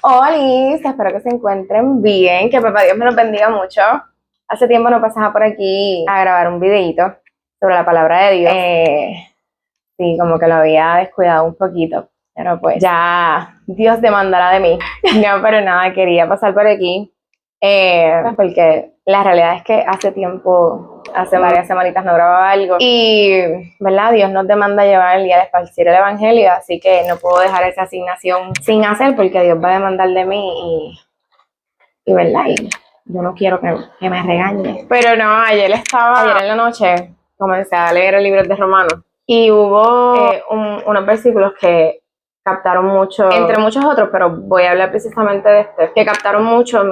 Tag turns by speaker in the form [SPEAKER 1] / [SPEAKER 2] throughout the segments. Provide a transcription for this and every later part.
[SPEAKER 1] Hola, espero que se encuentren bien, que papá Dios me los bendiga mucho. Hace tiempo no pasaba por aquí a grabar un videito sobre la palabra de Dios. Sí, como que lo había descuidado un poquito, pero pues ya Dios demandará de mí. No, pero nada, quería pasar por aquí, porque la realidad es que hace varias semanitas no grababa algo y, ¿verdad? Dios nos demanda llevar el día de esparcir el evangelio, así que no puedo dejar esa asignación sin hacer porque Dios va a demandar de mí y ¿verdad? Y yo no quiero que me regañe. Pero no, ayer en la noche, comencé a leer el libro de Romanos y hubo unos versículos que captaron mucho, entre muchos otros, pero voy a hablar precisamente de este, que captaron mucho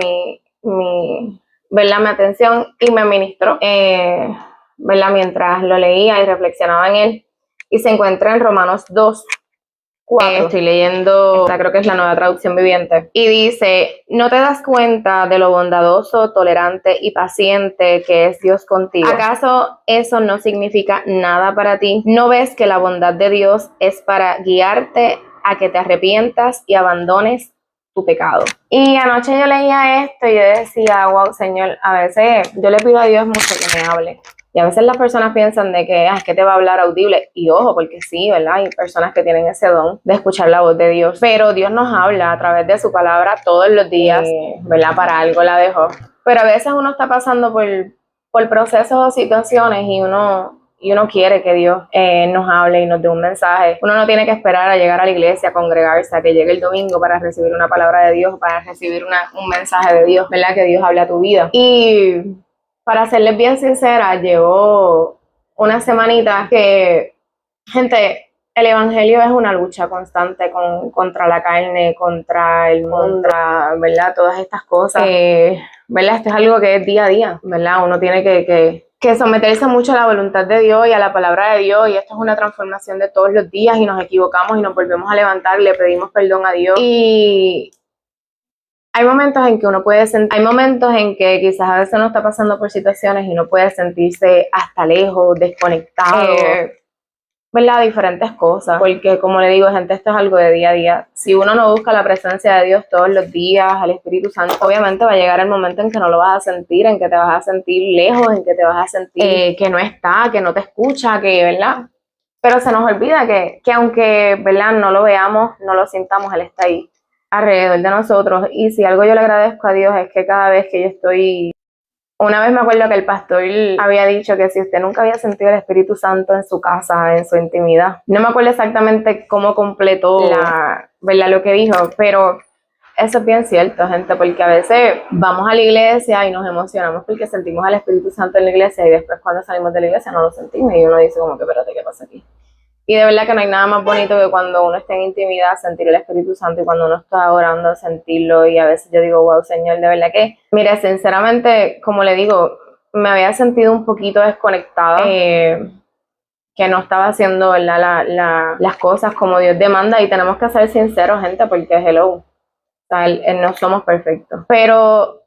[SPEAKER 1] ¿verdad? Mi atención y me ministró, ¿verdad? Mientras lo leía y reflexionaba en él. Y se encuentra en Romanos 2. Estoy leyendo, creo que es la Nueva Traducción Viviente, y dice: ¿no te das cuenta de lo bondadoso, tolerante y paciente que es Dios contigo? ¿Acaso eso no significa nada para ti? ¿No ves que la bondad de Dios es para guiarte a que te arrepientas y abandones tu pecado? Y anoche yo leía esto y yo decía: wow, Señor, a veces yo le pido a Dios mucho que me hable. Y a veces las personas piensan de que es que te va a hablar audible. Y ojo, porque sí, ¿verdad? Hay personas que tienen ese don de escuchar la voz de Dios. Pero Dios nos habla a través de su palabra todos los días, ¿verdad? Para algo la dejó. Pero a veces uno está pasando por procesos o situaciones y uno quiere que Dios nos hable y nos dé un mensaje. Uno no tiene que esperar a llegar a la iglesia, a congregarse, a que llegue el domingo para recibir una palabra de Dios, para recibir un mensaje de Dios, ¿verdad? Que Dios hable a tu vida. Y para serles bien sincera, llevo una semanita que, gente, el evangelio es una lucha constante contra la carne, contra el mundo, ¿verdad? Todas estas cosas, ¿verdad? Esto es algo que es día a día, ¿verdad? Uno tiene que someterse mucho a la voluntad de Dios y a la palabra de Dios, y esto es una transformación de todos los días, y nos equivocamos y nos volvemos a levantar, le pedimos perdón a Dios. Y hay momentos en que uno puede sentir, hay momentos en que quizás a veces uno está pasando por situaciones y uno puede sentirse hasta lejos, desconectado, ¿verdad? Diferentes cosas, porque como le digo, gente, esto es algo de día a día. Si uno no busca la presencia de Dios todos los días, al Espíritu Santo, obviamente va a llegar el momento en que no lo vas a sentir, en que te vas a sentir lejos, en que te vas a sentir que no está, que no te escucha, que, ¿verdad? Pero se nos olvida que aunque, ¿verdad? No lo veamos, no lo sintamos, Él está ahí alrededor de nosotros. Y si algo yo le agradezco a Dios es que cada vez que yo estoy... Una vez me acuerdo que el pastor había dicho que si usted nunca había sentido el Espíritu Santo en su casa, en su intimidad, no me acuerdo exactamente cómo completó ¿verdad? Lo que dijo, pero eso es bien cierto, gente, porque a veces vamos a la iglesia y nos emocionamos porque sentimos al Espíritu Santo en la iglesia, y después cuando salimos de la iglesia no lo sentimos y uno dice como que espérate, ¿qué pasa aquí? Y de verdad que no hay nada más bonito que cuando uno está en intimidad sentir el Espíritu Santo, y cuando uno está orando sentirlo. Y a veces yo digo, wow, Señor, de verdad que, mire, sinceramente, como le digo, me había sentido un poquito desconectada, que no estaba haciendo, ¿verdad? Las cosas como Dios demanda, y tenemos que ser sinceros, gente, porque hello, o sea, no somos perfectos. Pero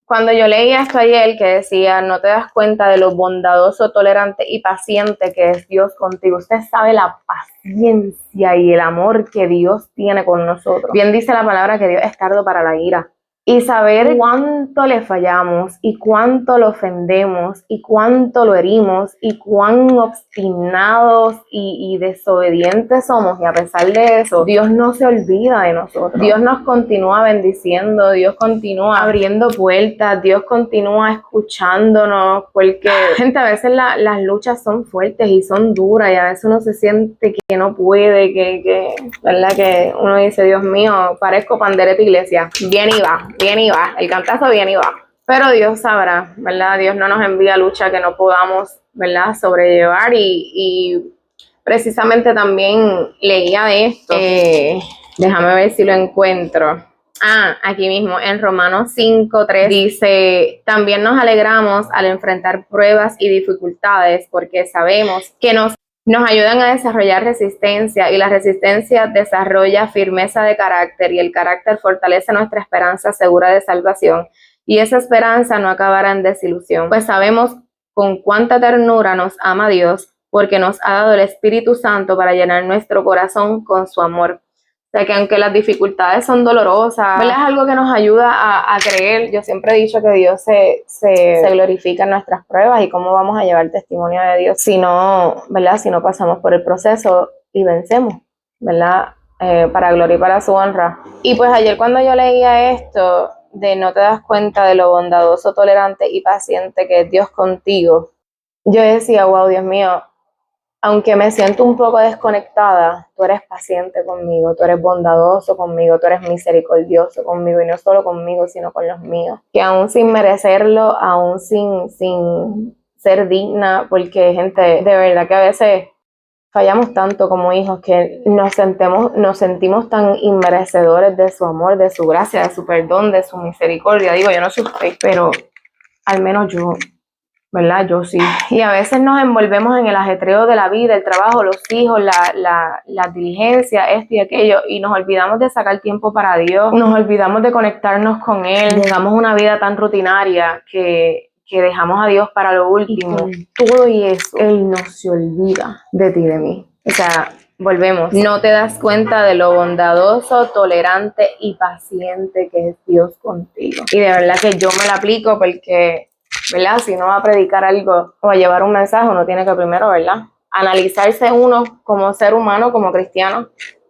[SPEAKER 1] cuando yo leía esto ayer, que decía: no te das cuenta de lo bondadoso, tolerante y paciente que es Dios contigo. Usted sabe la paciencia y el amor que Dios tiene con nosotros. Bien dice la palabra que Dios es tardo para la ira. Y saber cuánto le fallamos, y cuánto lo ofendemos, y cuánto lo herimos, y cuán obstinados y desobedientes somos, y a pesar de eso, Dios no se olvida de nosotros. Dios nos continúa bendiciendo, Dios continúa abriendo puertas, Dios continúa escuchándonos, porque, gente, a veces las luchas son fuertes y son duras, y a veces uno se siente que no puede, ¿verdad? Que uno dice: Dios mío, parezco pandereta iglesia, bien y va, el cantazo bien y va. Pero Dios sabrá, ¿verdad? Dios no nos envía lucha que no podamos, ¿verdad? Sobrellevar. Y precisamente también leía de esto, déjame ver si lo encuentro. Aquí mismo en Romanos 5:3 dice: también nos alegramos al enfrentar pruebas y dificultades, porque sabemos que nos ayudan a desarrollar resistencia, y la resistencia desarrolla firmeza de carácter, y el carácter fortalece nuestra esperanza segura de salvación, y esa esperanza no acabará en desilusión, pues sabemos con cuánta ternura nos ama Dios, porque nos ha dado el Espíritu Santo para llenar nuestro corazón con su amor. O sea, que aunque las dificultades son dolorosas, ¿verdad? Es algo que nos ayuda a creer. Yo siempre he dicho que Dios se glorifica en nuestras pruebas, y cómo vamos a llevar testimonio de Dios si no, ¿verdad? Si no pasamos por el proceso y vencemos, ¿verdad? Para gloria y para su honra. Y pues ayer cuando yo leía esto, de no te das cuenta de lo bondadoso, tolerante y paciente que es Dios contigo, yo decía, wow, Dios mío, aunque me siento un poco desconectada, tú eres paciente conmigo, tú eres bondadoso conmigo, tú eres misericordioso conmigo, y no solo conmigo, sino con los míos. Que aún sin merecerlo, aún sin ser digna, porque gente, de verdad que a veces fallamos tanto como hijos que nos sentimos tan inmerecedores de su amor, de su gracia, de su perdón, de su misericordia. Digo, yo no sé usted, pero al menos yo, ¿verdad? Yo sí. Y a veces nos envolvemos en el ajetreo de la vida, el trabajo, los hijos, la diligencia, esto y aquello, y nos olvidamos de sacar tiempo para Dios, nos olvidamos de conectarnos con Él, llegamos a una vida tan rutinaria que dejamos a Dios para lo último. Y con todo y eso, Él no se olvida de ti y de mí. O sea, volvemos. No te das cuenta de lo bondadoso, tolerante y paciente que es Dios contigo. Y de verdad que yo me la aplico porque, ¿verdad? Si uno va a predicar algo o a llevar un mensaje, uno tiene que primero, ¿verdad?, analizarse uno como ser humano, como cristiano,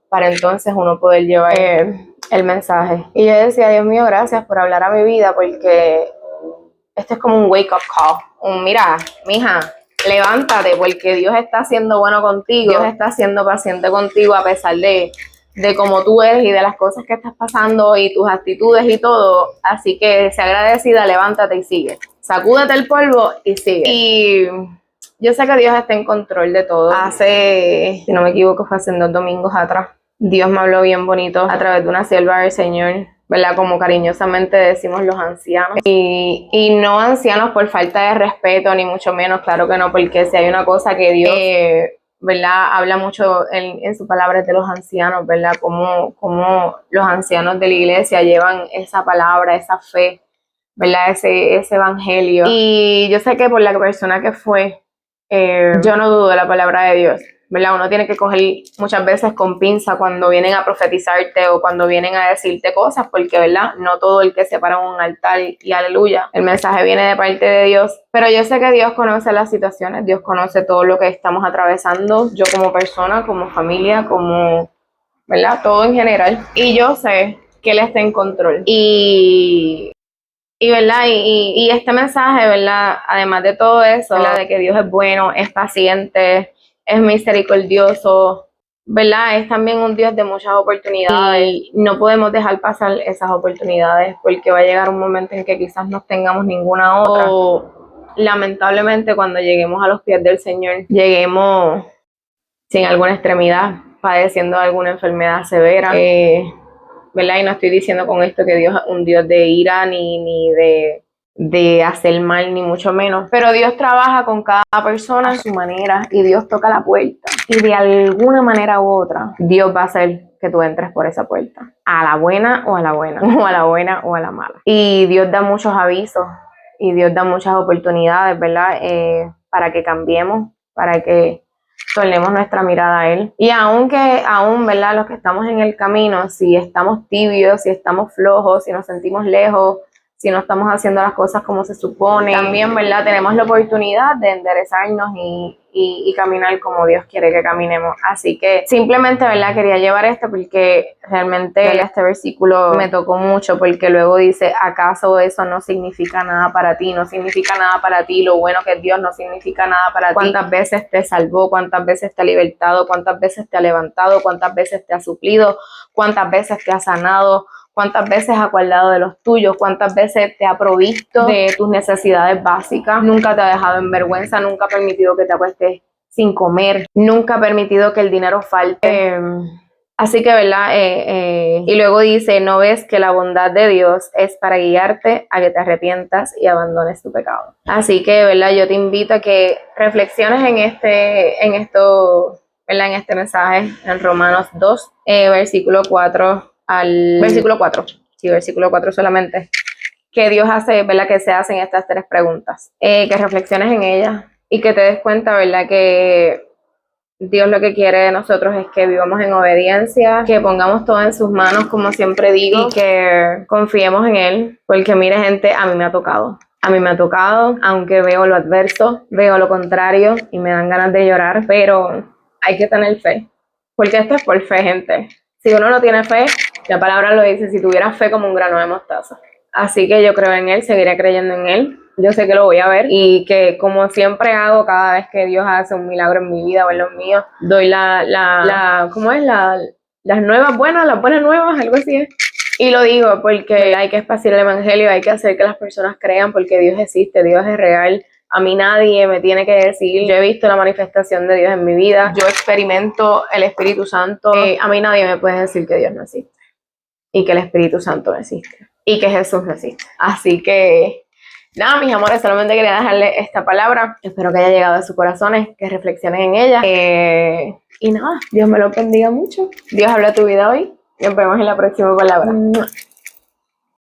[SPEAKER 1] para entonces uno poder llevar el mensaje. Y yo decía, Dios mío, gracias por hablar a mi vida, porque esto es como un wake up call. Mira, mija, levántate, porque Dios está siendo bueno contigo, Dios está siendo paciente contigo a pesar de cómo tú eres y de las cosas que estás pasando y tus actitudes y todo. Así que sea agradecida, levántate y sigue. Sacúdete el polvo y sigue. Y yo sé que Dios está en control de todo. Hace, si no me equivoco, fue hace 2 domingos atrás, Dios me habló bien bonito a través de una sierva del Señor, ¿verdad? Como cariñosamente decimos los ancianos. Y no ancianos por falta de respeto, ni mucho menos, claro que no, porque si hay una cosa que Dios, ¿verdad?, habla mucho en su palabra de los ancianos, ¿verdad? Como los ancianos de la iglesia llevan esa palabra, esa fe, ¿verdad? Ese evangelio. Y yo sé que por la persona que fue, yo no dudo de la palabra de Dios, ¿verdad? Uno tiene que coger muchas veces con pinza cuando vienen a profetizarte o cuando vienen a decirte cosas, porque, ¿verdad?, no todo el que se para en un altar y aleluya, el mensaje viene de parte de Dios. Pero yo sé que Dios conoce las situaciones, Dios conoce todo lo que estamos atravesando, yo como persona, como familia, como, ¿verdad?, todo en general. Y yo sé que Él está en control. ¿Verdad? Y este mensaje, ¿verdad?, además de todo eso, ¿verdad?, de que Dios es bueno, es paciente, es misericordioso, ¿verdad?, es también un Dios de muchas oportunidades. Y no podemos dejar pasar esas oportunidades, porque va a llegar un momento en que quizás no tengamos ninguna otra. O lamentablemente cuando lleguemos a los pies del Señor, lleguemos sin alguna extremidad, padeciendo alguna enfermedad severa. ¿Verdad? Y no estoy diciendo con esto que Dios es un Dios de ira ni de hacer mal, ni mucho menos. Pero Dios trabaja con cada persona a su manera y Dios toca la puerta. Y de alguna manera u otra, Dios va a hacer que tú entres por esa puerta. A la buena o a la buena, o a la buena o a la mala. Y Dios da muchos avisos y Dios da muchas oportunidades, ¿verdad? Para que cambiemos, para que tornemos nuestra mirada a Él. Y aún, ¿verdad?, los que estamos en el camino, si estamos tibios, si estamos flojos, si nos sentimos lejos, si no estamos haciendo las cosas como se supone, también, ¿verdad?, tenemos la oportunidad de enderezarnos y caminar como Dios quiere que caminemos. Así que simplemente, ¿verdad?, quería llevar esto porque realmente este versículo me tocó mucho, porque luego dice, ¿acaso eso no significa nada para ti? No significa nada para ti, lo bueno que es Dios no significa nada para ti. ¿Cuántas veces te salvó? ¿Cuántas veces te ha libertado? ¿Cuántas veces te ha levantado? ¿Cuántas veces te ha suplido? ¿Cuántas veces te ha sanado? ¿Cuántas veces ha guardado de los tuyos? ¿Cuántas veces te ha provisto de tus necesidades básicas? Nunca te ha dejado en vergüenza, nunca ha permitido que te acuestes sin comer, nunca ha permitido que el dinero falte. Así que, ¿verdad? Y luego dice, ¿no ves que la bondad de Dios es para guiarte a que te arrepientas y abandones tu pecado? Así que, ¿verdad?, yo te invito a que reflexiones en este mensaje, en Romanos 2, versículo 4 al versículo 4, sí, versículo 4 solamente, que Dios hace, ¿verdad?, que se hacen estas 3 preguntas, que reflexiones en ellas y que te des cuenta, ¿verdad?, que Dios lo que quiere de nosotros es que vivamos en obediencia, que pongamos todo en sus manos, como siempre digo, y que confiemos en Él, porque mire gente, a mí me ha tocado. A mí me ha tocado, aunque veo lo adverso, veo lo contrario y me dan ganas de llorar, pero hay que tener fe, porque esto es por fe, gente. Si uno no tiene fe, la palabra lo dice, si tuvieras fe como un grano de mostaza. Así que yo creo en Él, seguiré creyendo en Él. Yo sé que lo voy a ver y que como siempre hago cada vez que Dios hace un milagro en mi vida o en los míos, doy ¿cómo es? Las nuevas buenas, las buenas nuevas, algo así es. Y lo digo porque hay que esparcir el evangelio, hay que hacer que las personas crean porque Dios existe, Dios es real. A mí nadie me tiene que decir, yo he visto la manifestación de Dios en mi vida, yo experimento el Espíritu Santo. A mí nadie me puede decir que Dios no existe y que el Espíritu Santo no existe y que Jesús no existe. Así que nada, mis amores, solamente quería dejarle esta palabra. Espero que haya llegado a sus corazones, que reflexionen en ella. Y nada, Dios me lo bendiga mucho. Dios habla tu vida hoy. Nos vemos en la próxima palabra.